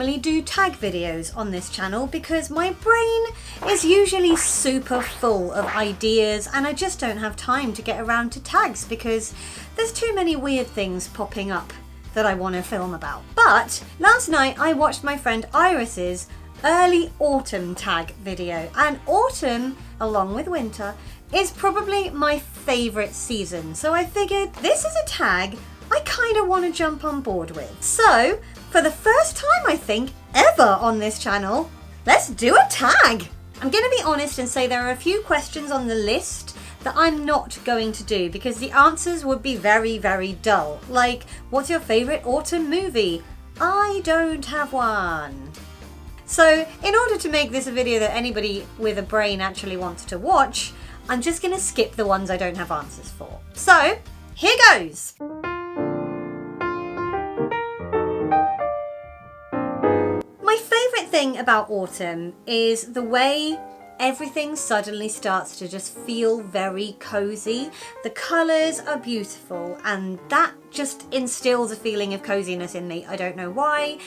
normally do tag videos on this channel because my brain is usually super full of ideas and I just don't have time to get around to tags because there's too many weird things popping up that I want to film about. But last night I watched my friend Iris's early autumn tag video, and autumn, along with winter, is probably my favourite season. So I figured this is a tag I kind of want to jump on board with. So for the first time I think ever on this channel, let's do a tag. I'm going to be honest and say there are a few questions on the list that I'm not going to do because the answers would be very, very dull. Like, what's your favourite autumn movie? I don't have one. So in order to make this a video that anybody with a brain actually wants to watch, I'm just going to skip the ones I don't have answers for. So here goes. My favourite thing about autumn is the way everything suddenly starts to just feel very cozy. The colours are beautiful and that just instills a feeling of coziness in me. I don't know why.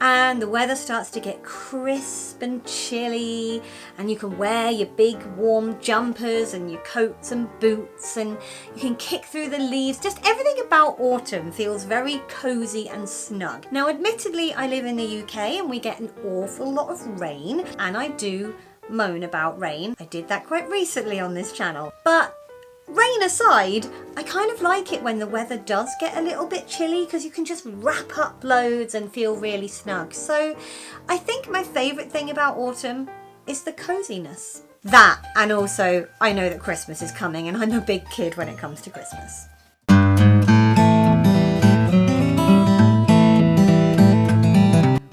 And the weather starts to get crisp and chilly and you can wear your big warm jumpers and your coats and boots and you can kick through the leaves. Just everything about autumn feels very cozy and snug. Now admittedly I live in the UK and we get an awful lot of rain, and I do moan about rain. I did that quite recently on this channel. But rain aside, I kind of like it when the weather does get a little bit chilly because you can just wrap up loads and feel really snug. So I think my favourite thing about autumn is the coziness. That, and also I know that Christmas is coming and I'm a big kid when it comes to Christmas.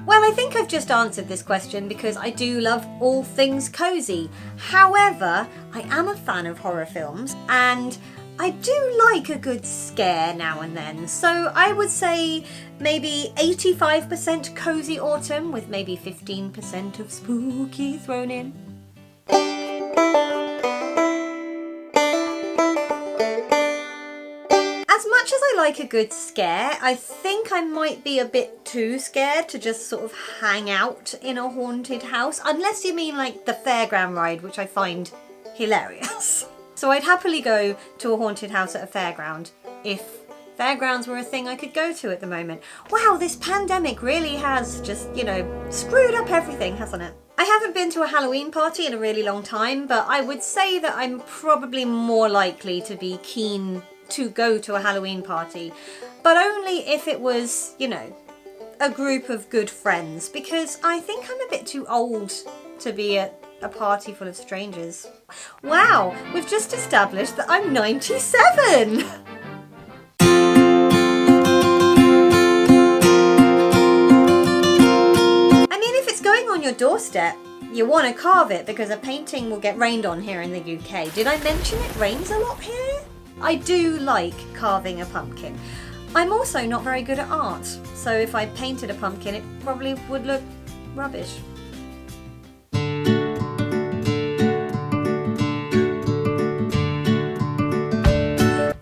Well, I think I've just answered this question because I do love all things cozy. However, I am a fan of horror films and I do like a good scare now and then. So I would say maybe 85% cozy autumn with maybe 15% of spooky thrown in. As much as I like a good scare, I think I might be a bit too scared to just sort of hang out in a haunted house, unless you mean like the fairground ride, which I find hilarious. So I'd happily go to a haunted house at a fairground if fairgrounds were a thing I could go to at the moment. Wow, this pandemic really has just, screwed up everything, hasn't it? I haven't been to a Halloween party in a really long time, but I would say that I'm probably more likely to be keen to go to a Halloween party, but only if it was, a group of good friends, because I think I'm a bit too old to be at a party full of strangers. Wow, we've just established that I'm 97! I mean, if it's going on your doorstep, you want to carve it because a painting will get rained on here in the UK. Did I mention it rains a lot here? I do like carving a pumpkin. I'm also not very good at art, so if I painted a pumpkin it probably would look rubbish.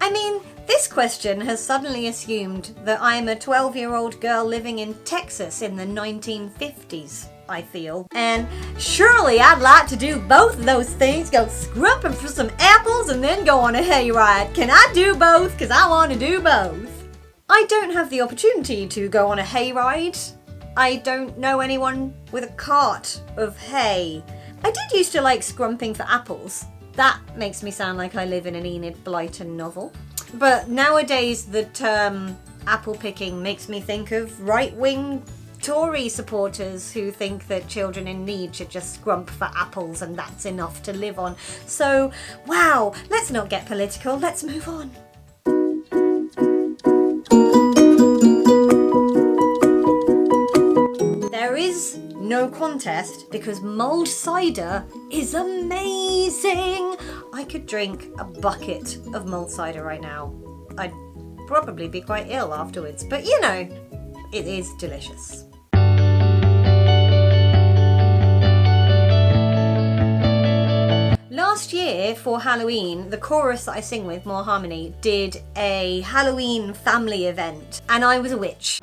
I mean, this question has suddenly assumed that I'm a 12-year-old girl living in Texas in the 1950s. I feel. And surely I'd like to do both of those things, go scrumping for some apples and then go on a hayride. Can I do both? Because I want to do both. I don't have the opportunity to go on a hayride. I don't know anyone with a cart of hay. I did used to like scrumping for apples. That makes me sound like I live in an Enid Blyton novel. But nowadays the term apple picking makes me think of right-wing Tory supporters who think that children in need should just scrump for apples and that's enough to live on. So, wow, let's not get political, let's move on. There is no contest because mulled cider is amazing. I could drink a bucket of mulled cider right now. I'd probably be quite ill afterwards, but it is delicious. Last year for Halloween, the chorus that I sing with, More Harmony, did a Halloween family event and I was a witch.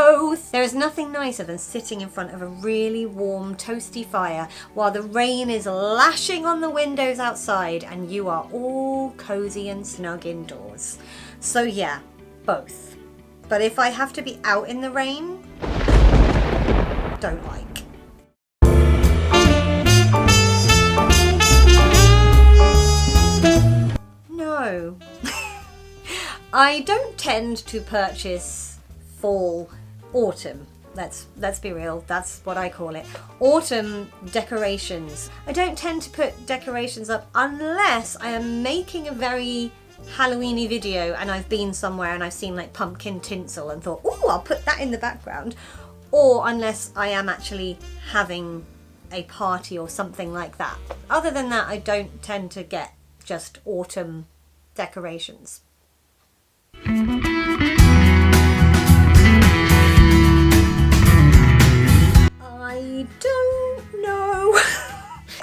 both. There is nothing nicer than sitting in front of a really warm, toasty fire while the rain is lashing on the windows outside and you are all cozy and snug indoors. So yeah, both. But if I have to be out in the rain, don't like. No. I don't tend to purchase fall, autumn. Let's be real, that's what I call it. Autumn decorations. I don't tend to put decorations up unless I am making a very Halloweeny video and I've been somewhere and I've seen like pumpkin tinsel and thought, oh, I'll put that in the background. Or unless I am actually having a party or something like that. Other than that, I don't tend to get just autumn decorations. I don't know.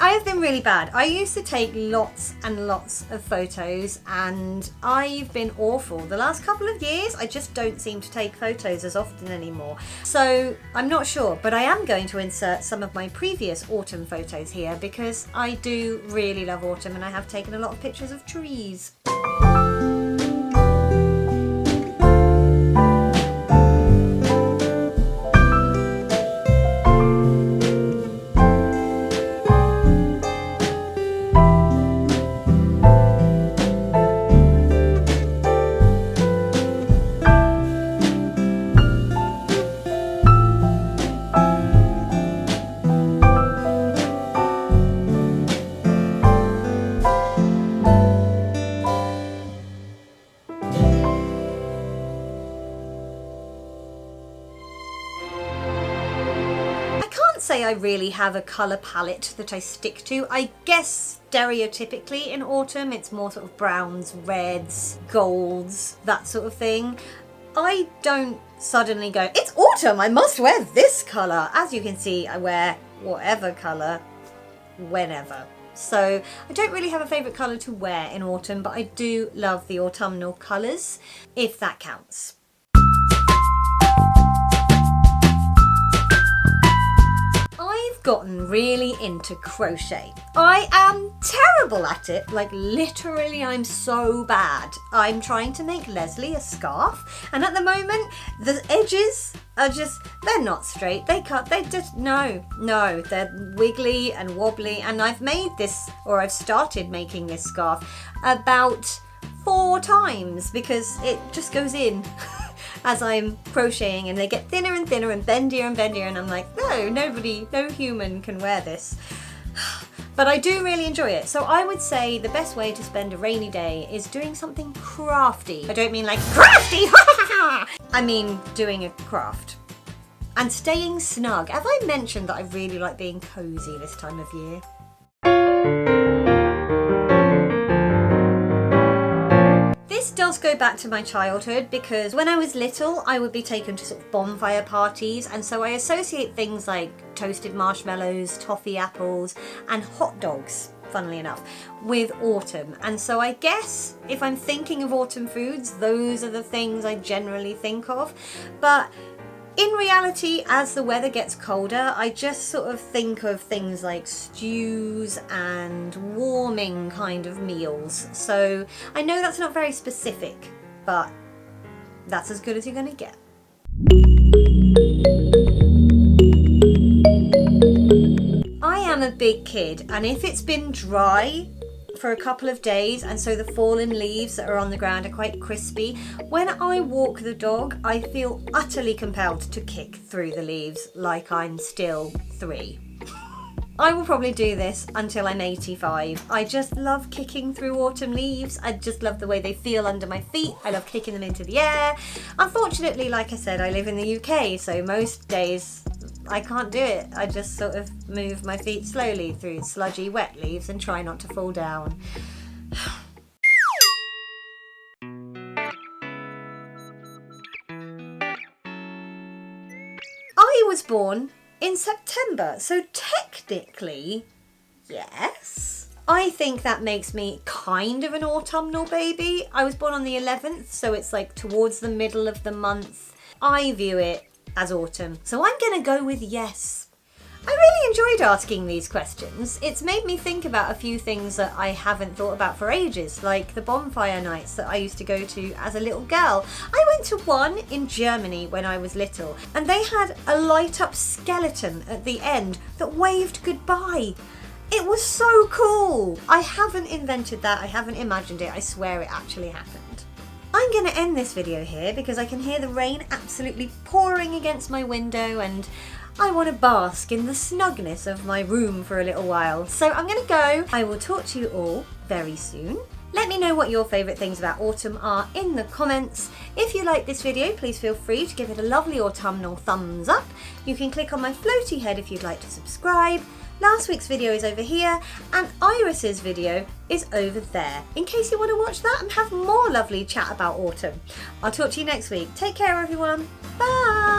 I have been really bad. I used to take lots and lots of photos and I've been awful. The last couple of years I just don't seem to take photos as often anymore. So I'm not sure, but I am going to insert some of my previous autumn photos here because I do really love autumn and I have taken a lot of pictures of trees. Say I really have a colour palette that I stick to. I guess stereotypically in autumn it's more sort of browns, reds, golds, that sort of thing. I don't suddenly go, it's autumn, I must wear this colour. As you can see, I wear whatever colour, whenever. So I don't really have a favourite colour to wear in autumn, but I do love the autumnal colours, if that counts. Gotten really into crochet. I am terrible at it, like literally I'm so bad. I'm trying to make Leslie a scarf and at the moment the edges are just, they're not straight, they just, no, they're wiggly and wobbly and I've made this, or I've started making this scarf about 4 times because it just goes in. As I'm crocheting and they get thinner and thinner and bendier and I'm like, no human can wear this. But I do really enjoy it. So I would say the best way to spend a rainy day is doing something crafty. I don't mean like crafty, I mean doing a craft. And staying snug. Have I mentioned that I really like being cozy this time of year? This does go back to my childhood because when I was little I would be taken to sort of bonfire parties and so I associate things like toasted marshmallows, toffee apples and hot dogs, funnily enough, with autumn. And so I guess if I'm thinking of autumn foods, those are the things I generally think of. But in reality, as the weather gets colder, I just sort of think of things like stews and warming kind of meals. So I know that's not very specific, but that's as good as you're going to get. I am a big kid, and if it's been dry for a couple of days and so the fallen leaves that are on the ground are quite crispy, when I walk the dog I feel utterly compelled to kick through the leaves like I'm still 3. I will probably do this until I'm 85. I just love kicking through autumn leaves. I just love the way they feel under my feet. I love kicking them into the air. Unfortunately, like I said, I live in the UK, so most days I can't do it. I just sort of move my feet slowly through sludgy wet leaves and try not to fall down. I was born in September, so technically, yes. I think that makes me kind of an autumnal baby. I was born on the 11th, so it's like towards the middle of the month. I view it as autumn? So I'm going to go with yes. I really enjoyed asking these questions. It's made me think about a few things that I haven't thought about for ages, like the bonfire nights that I used to go to as a little girl. I went to one in Germany when I was little, and they had a light up skeleton at the end that waved goodbye. It was so cool. I haven't invented that, I haven't imagined it, I swear it actually happened. I'm going to end this video here because I can hear the rain absolutely pouring against my window and I want to bask in the snugness of my room for a little while. So I'm going to go. I will talk to you all very soon. Let me know what your favourite things about autumn are in the comments. If you like this video, please feel free to give it a lovely autumnal thumbs up. You can click on my floaty head if you'd like to subscribe. Last week's video is over here and Iris's video is over there, in case you want to watch that and have more lovely chat about autumn. I'll talk to you next week. Take care everyone. Bye!